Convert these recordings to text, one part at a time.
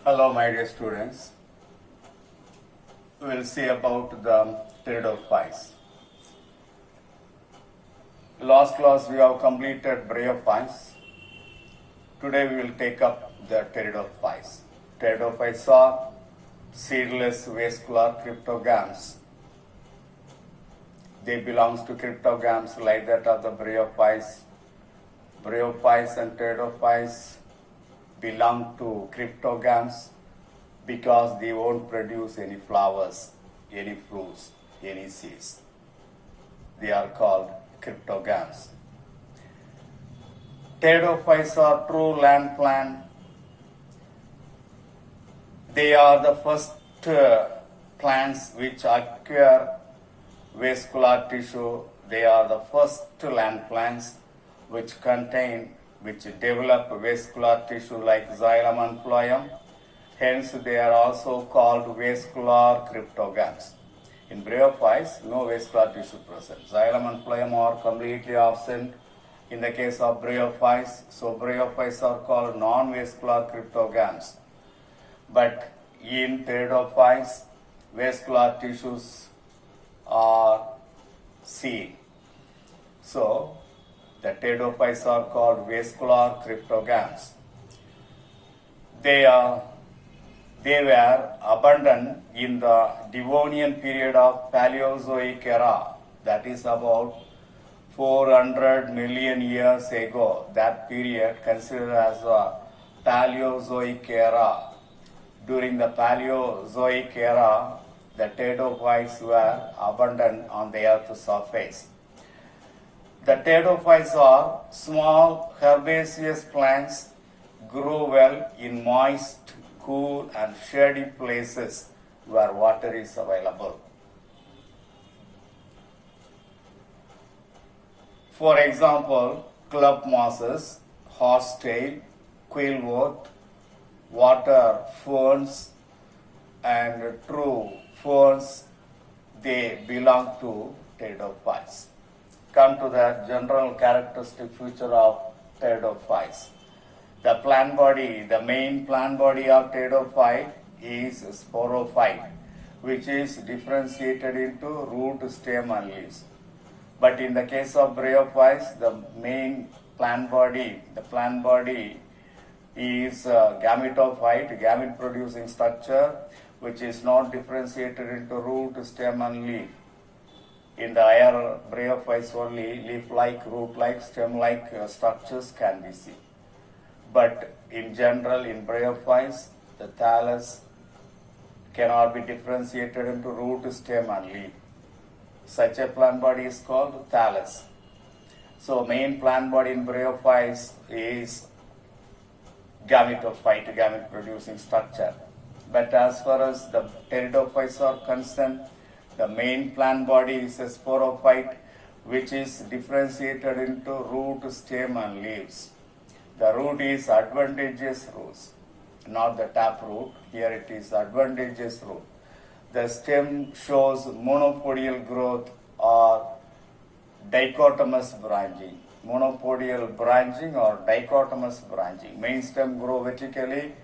Hello, my dear students. We will see about the pteridophytes. Last class we have completed bryophytes. Today we will take up the pteridophytes. Pteridophytes are seedless vascular cryptogams. They belong to cryptogams like that of the bryophytes. Bryophytes and pteridophytes belong to cryptogams because they won't produce any flowers, any fruits, any seeds. They are called cryptogams. Pteridophytes are true land plant. They are the first plants which acquire vascular tissue. They are the first land plants which develop vascular tissue like xylem and phloem. Hence, they are also called vascular cryptogams. In bryophytes, no vascular tissue present. Xylem and phloem are completely absent in the case of bryophytes. So, bryophytes are called non-vascular cryptogams. But in pteridophytes, vascular tissues are seen. So, the pteridophytes are called vascular cryptogams. They were abundant in the Devonian period of Paleozoic era, that is about 400 million years ago. That period considered as the Paleozoic era. During the Paleozoic era, the pteridophytes were abundant on the earth's surface. The pteridophytes are small herbaceous plants, grow well in moist, cool and shady places where water is available. For example, club mosses, horsetail, quailwort, water ferns and true ferns, they belong to pteridophytes. Come to the general characteristic feature of pteridophytes. The plant body, the main plant body of pteridophyte is sporophyte, which is differentiated into root, stem and leaves. But in the case of bryophytes, the main plant body is gametophyte, gamete producing structure, which is not differentiated into root, stem and leaf. In the higher bryophytes only leaf-like, root-like, stem-like structures can be seen. But in general, in bryophytes, the thallus cannot be differentiated into root, stem and leaf. Such a plant body is called thallus. So main plant body in bryophytes is gametophyte, gamete producing structure. But as far as the pteridophytes are concerned, the main plant body is a sporophyte, which is differentiated into root, stem and leaves. The root is adventitious roots, not the tap root. Here it is adventitious root. The stem shows monopodial growth or dichotomous branching. Monopodial branching or dichotomous branching. Main stem grow vertically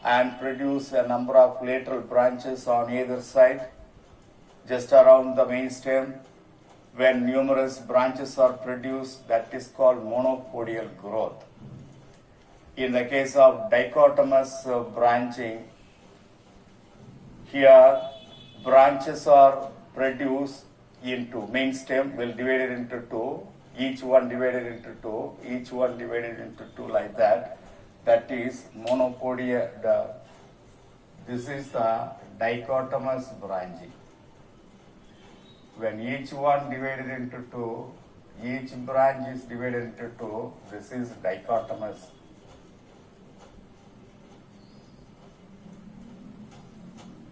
and produce a number of lateral branches on either side just around the main stem. When numerous branches are produced, that is called monopodial growth. In the case of dichotomous branching, here branches are produced into main stem will divided into two, each one divided into two like that. That is monopodia. This is the dichotomous branching. When each one divided into two, each branch is divided into two, this is dichotomous.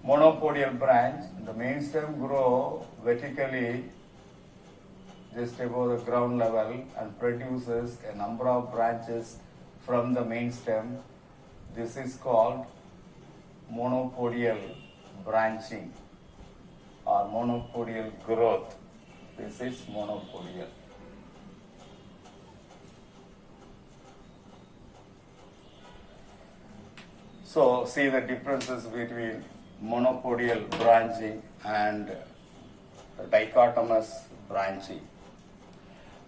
Monopodial branch, the main stem grow vertically just above the ground level and produces a number of branches from the main stem. This is called monopodial branching or monopodial growth. This is monopodial. So see the differences between monopodial branching and dichotomous branching.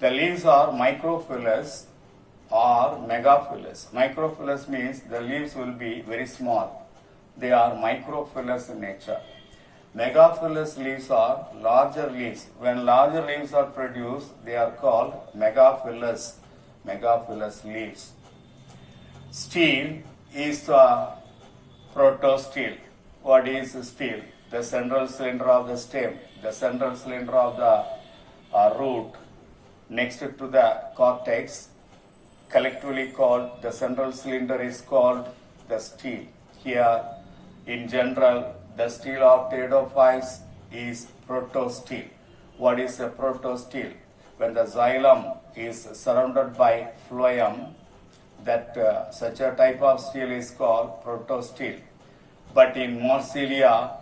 The leaves are microphyllous or megaphyllous. Microphyllous means the leaves will be very small. They are microphyllous in nature. Megaphyllous leaves are larger leaves. When larger leaves are produced, they are called megaphyllous leaves. Stele is the protostele. What is stele? The central cylinder of the stem, the central cylinder of the root, next to the cortex, collectively called the central cylinder is called the stele. Here, in general, the stele of pteridophytes is protostele. What is a protostele? When the xylem is surrounded by phloem, that such a type of stele is called protostele. But in Marsilia,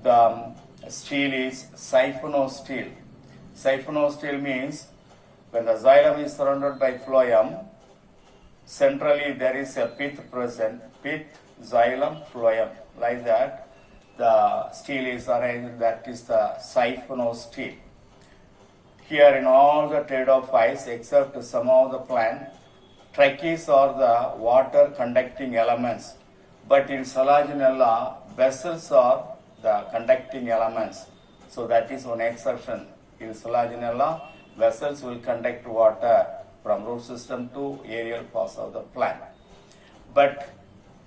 the stele is siphonostele. Siphonostele means when the xylem is surrounded by phloem, centrally there is a pith present, pith, xylem, phloem. Like that, the stele is arranged, that is the siphonostele. Here in all the pteridophytes except some of the plant, trachees are the water conducting elements. But in Selaginella, vessels are the conducting elements. So that is one exception. In Selaginella, vessels will conduct water from root system to aerial parts of the plant. But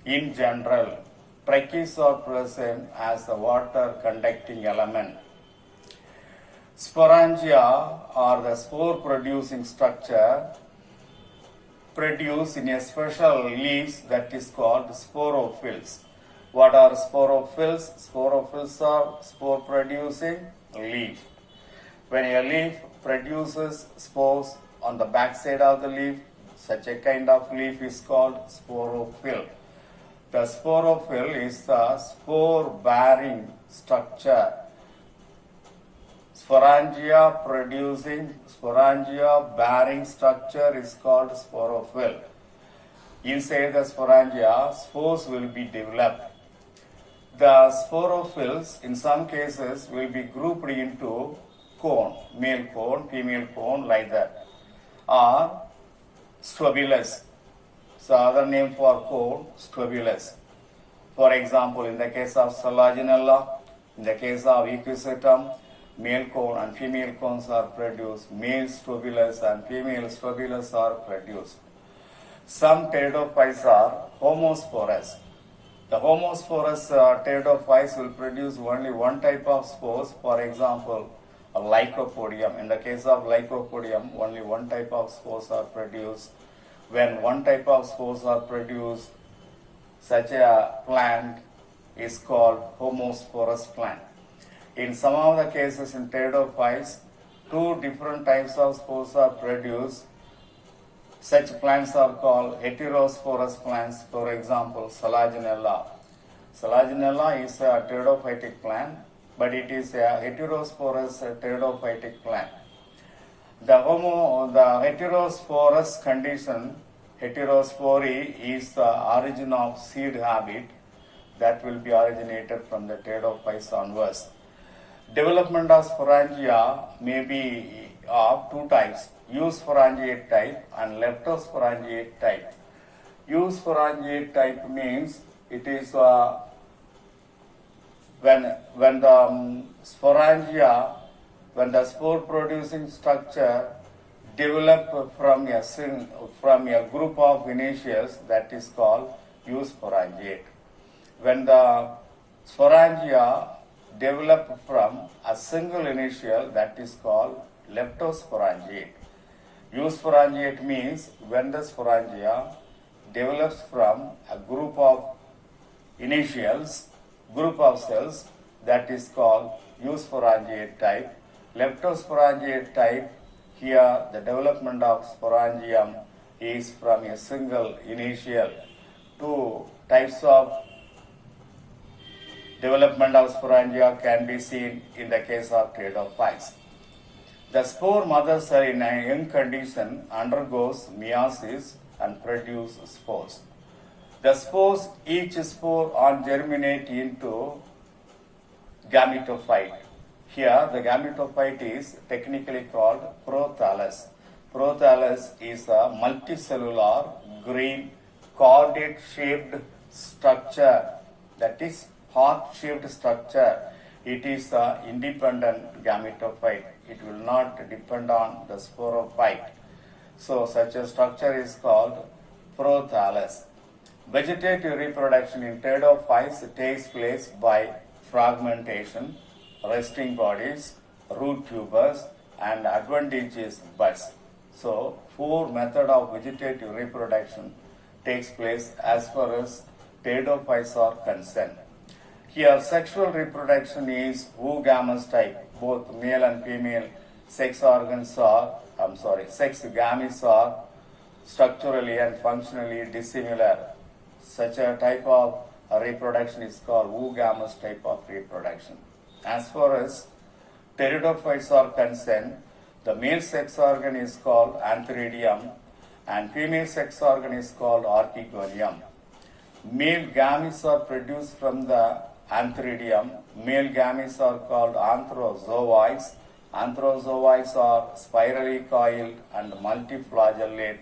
in general, trachees are present as the water conducting element. Sporangia are the spore producing structure produced in a special leaves that is called sporophylls. What are sporophylls? Sporophylls are spore producing leaf. When a leaf produces spores on the back side of the leaf, such a kind of leaf is called sporophyll. The sporophyll is the spore bearing structure. Sporangia bearing structure is called sporophyll. Inside the sporangia, spores will be developed. The sporophylls in some cases will be grouped into cone, male cone, female cone, like that, or stubulus. So other name for cone, stubulus. For example, in the case of Selaginella, in the case of Equisetum, male cone and female cones are produced. Male stubulus and female stubulus are produced. Some pteridophytes are homosporous. The homosporous pteridophytes will produce only one type of spores. For example, a Lycopodium. In the case of Lycopodium, only one type of spores are produced. When one type of spores are produced, such a plant is called homosporous plant. In some of the cases in pteridophytes, two different types of spores are produced. Such plants are called heterosporous plants. For example, Selaginella. Selaginella is a pteridophytic plant, but it is a heterosporous pteridophytic plant. The heterosporous condition, heterospory, is the origin of seed habit that will be originated from the pteridophytes onwards. Development of sporangia may be of two types, eusporangiate type and leptosporangiate type. Eusporangiate type means it is when the sporangia, when the spore producing structure develop from a group of initials, that is called eusporangiate. When the sporangia develop from a single initial, that is called leptosporangiate. Eusporangiate means when the sporangia develops from a group of initials, group of cells, that is called eusporangiate type. Leptosporangiate type, here the development of sporangium is from a single initial. Two types of development of sporangia can be seen in the case of pteridophytes. The spore mother cell in a young condition undergoes meiosis and produces spores. The spores, each spore on germinate into gametophyte. Here the gametophyte is technically called prothallus. Prothallus is a multicellular green chordate shaped structure, that is heart shaped structure. It is an independent gametophyte. It will not depend on the sporophyte. So such a structure is called prothallus. Vegetative reproduction in pteridophytes takes place by fragmentation, resting bodies, root tubers, and adventitious buds. So, four methods of vegetative reproduction takes place as far as pteridophytes are concerned. Here, sexual reproduction is oogamous type. Both male and female sex organs are, sex gametes are structurally and functionally dissimilar. Such a type of reproduction is called oogamous type of reproduction. As far as pteridophytes are concerned, the male sex organ is called antheridium and female sex organ is called archegonium. Male gametes are produced from the antheridium. Male gametes are called anthrozoids. Anthrozoids are spirally coiled and multiflagellate,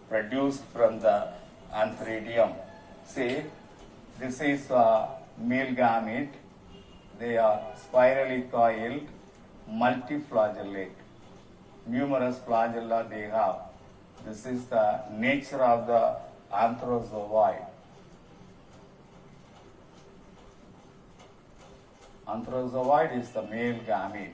produced from the antheridium. See, this is a male gamete. They are spirally coiled, multiflagellate. Numerous flagella they have. This is the nature of the anthrozoid. Anthrozoid is the male gamete.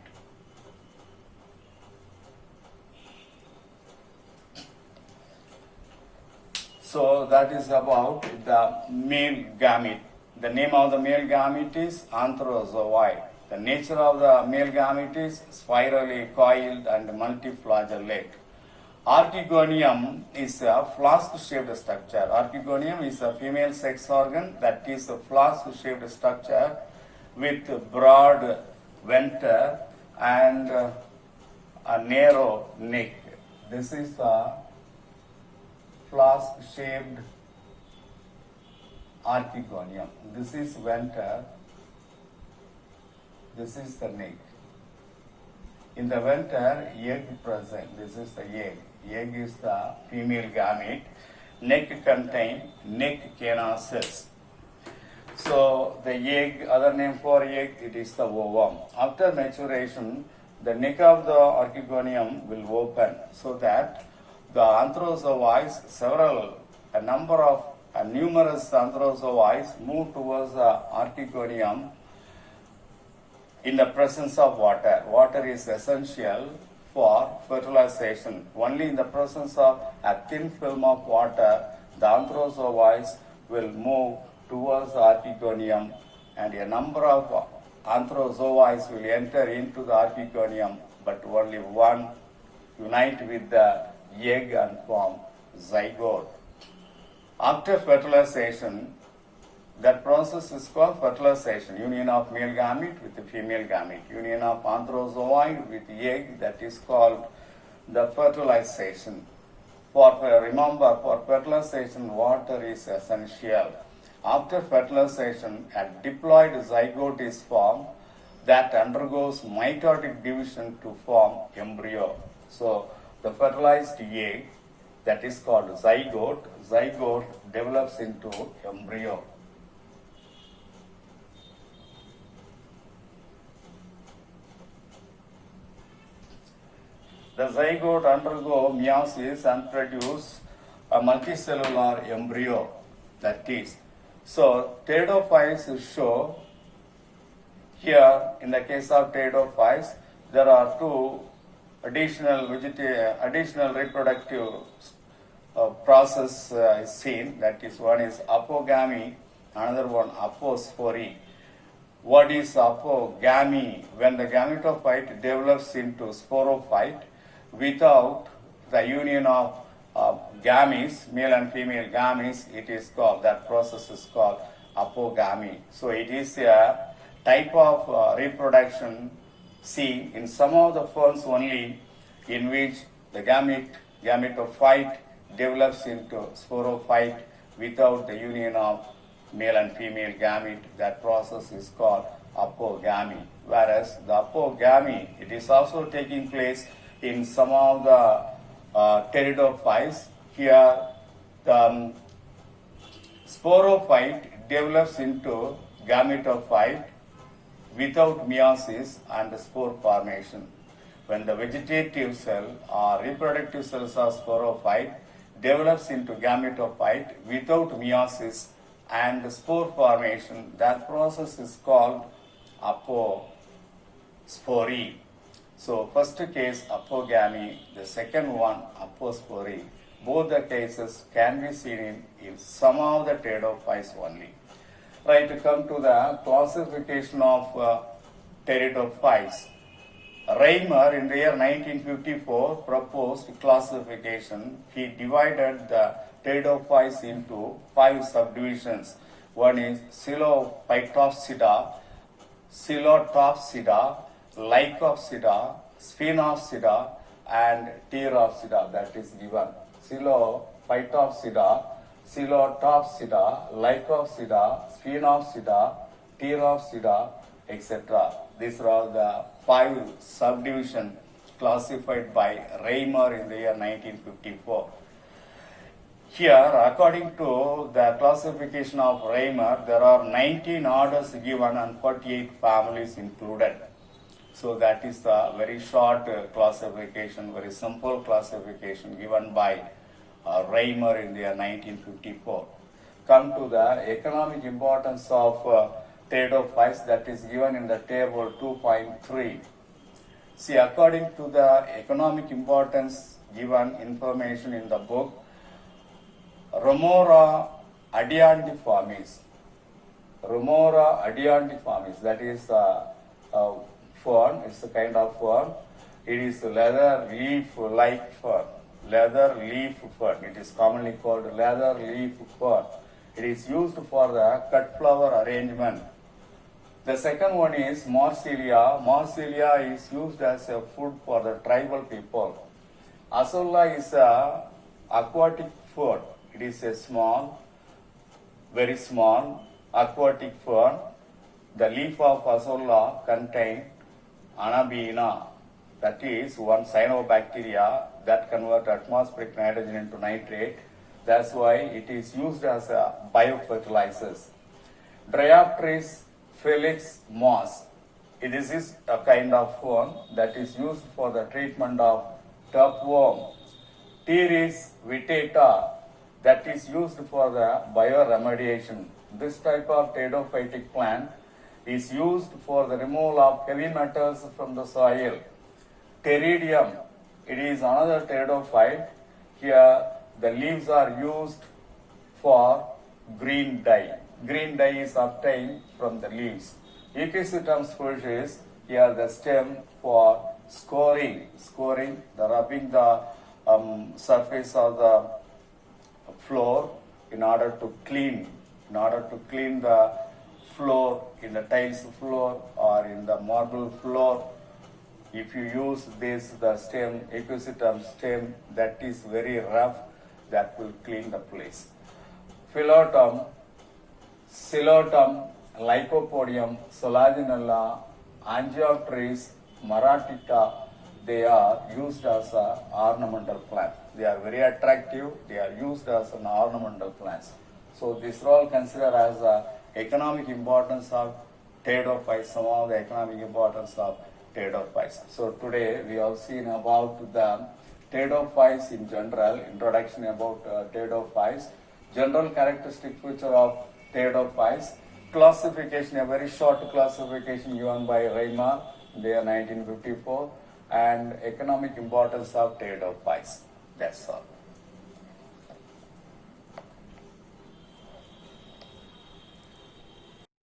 So that is about the male gamete. The name of the male gamete is anthrozoid. The nature of the male gamete is spirally coiled and multiflagellate. Archegonium is a flask-shaped structure. Archegonium is a female sex organ that is a flask-shaped structure with broad venter and a narrow neck. This is a flask-shaped archegonium. This is venter. This is the neck. In the venter, egg present. This is the egg. Egg is the female gamete. Neck contain neck canal cells. So the egg, other name for egg, it is the ovum. After maturation, the neck of the archegonium will open so that the anthrozoids, numerous anthrozoids move towards the archegonium in the presence of water. Water is essential for fertilization. Only in the presence of a thin film of water, the anthrozoids will move towards the archegonium and a number of anthrozoids will enter into the archegonium, but only one unite with the egg and form zygote. After fertilization, that process is called fertilization, union of male gamete with the female gamete, union of anthrozoid with egg, that is called the fertilization. Remember, for fertilization, water is essential. After fertilization, a diploid zygote is formed that undergoes mitotic division to form embryo. So, the fertilized egg, that is called zygote, develops into embryo. The zygote undergo meiosis and produce a multicellular embryo, that is. So, pteridophytes show here, in the case of pteridophytes, there are two additional reproductive process is seen. That is, one is apogamy, another one apospory. What is apogamy? When the gametophyte develops into sporophyte without the union of gametes, male and female gametes, it is called, that process is called apogamy. So it is a type of reproduction seen in some of the ferns only, in which the gametophyte develops into sporophyte without the union of male and female gamete. That process is called apogamy. Whereas the apogamy, it is also taking place in some of the pteridophytes. Here, the sporophyte develops into gametophyte without meiosis and spore formation. When the vegetative cell or reproductive cells of sporophyte develops into gametophyte without meiosis and spore formation, that process is called apospory. So first case apogamy, the second one apospory. Both the cases can be seen in some of the pteridophytes only. Right, to come to the classification of pteridophytes. Reimer in the year 1954 proposed classification. He divided the pteridophytes into 5 subdivisions. One is Coelophytopsida, Coelotopsida, Lycopsida, Sphenopsida, and Pteropsida. That is given. Coelophytopsida, Coelotopsida, Lycopsida, Sphenopsida, Pteropsida, etc. These are all the 5 subdivisions classified by Reimer in the year 1954. Here, according to the classification of Reimer, there are 19 orders given and 48 families included. So that is the very short classification, very simple classification given by Reimer in the year 1954. Come to the economic importance of pteridophytes, that is given in the table 2.3. See, according to the economic importance given information in the book, Remora adiantiformis, that is fern, it's a kind of fern. It is leather leaf-like fern. Leather leaf fern. It is commonly called leather leaf fern. It is used for the cut flower arrangement. The second one is Marsilia. Marsilia is used as a food for the tribal people. Azolla is a aquatic fern. It is a small, very small aquatic fern. The leaf of Azolla contain Anabaena, that is one cyanobacteria that convert atmospheric nitrogen into nitrate. That's why it is used as a biofertilizers. Dryopteris felix moss. This is a kind of fern that is used for the treatment of tapeworm. Teres vittata, that is used for the bioremediation. This type of pteridophytic plant is used for the removal of heavy metals from the soil. Pteridium, it is another pteridophyte. Here the leaves are used for green dye. Green dye is obtained from the leaves. Equisetum species, here the stem for scoring, the rubbing the surface of the floor in order to clean the floor in the tiles floor or in the marble floor. If you use this, the stem, Equisetum stem, that is very rough, that will clean the place. Phyllotum, Coleotum, Lycopodium, Solaginella, Angiopteris, Maratica, they are used as an ornamental plant. They are very attractive. They are used as an ornamental plants. So these are all considered as economic importance of pteridophytes, some of the economic importance of pteridophytes. So today we have seen about the pteridophytes in general, introduction about pteridophytes, general characteristic feature of pteridophytes, classification, a very short classification given by Reimer in the year 1954, and economic importance of pteridophytes. That's all.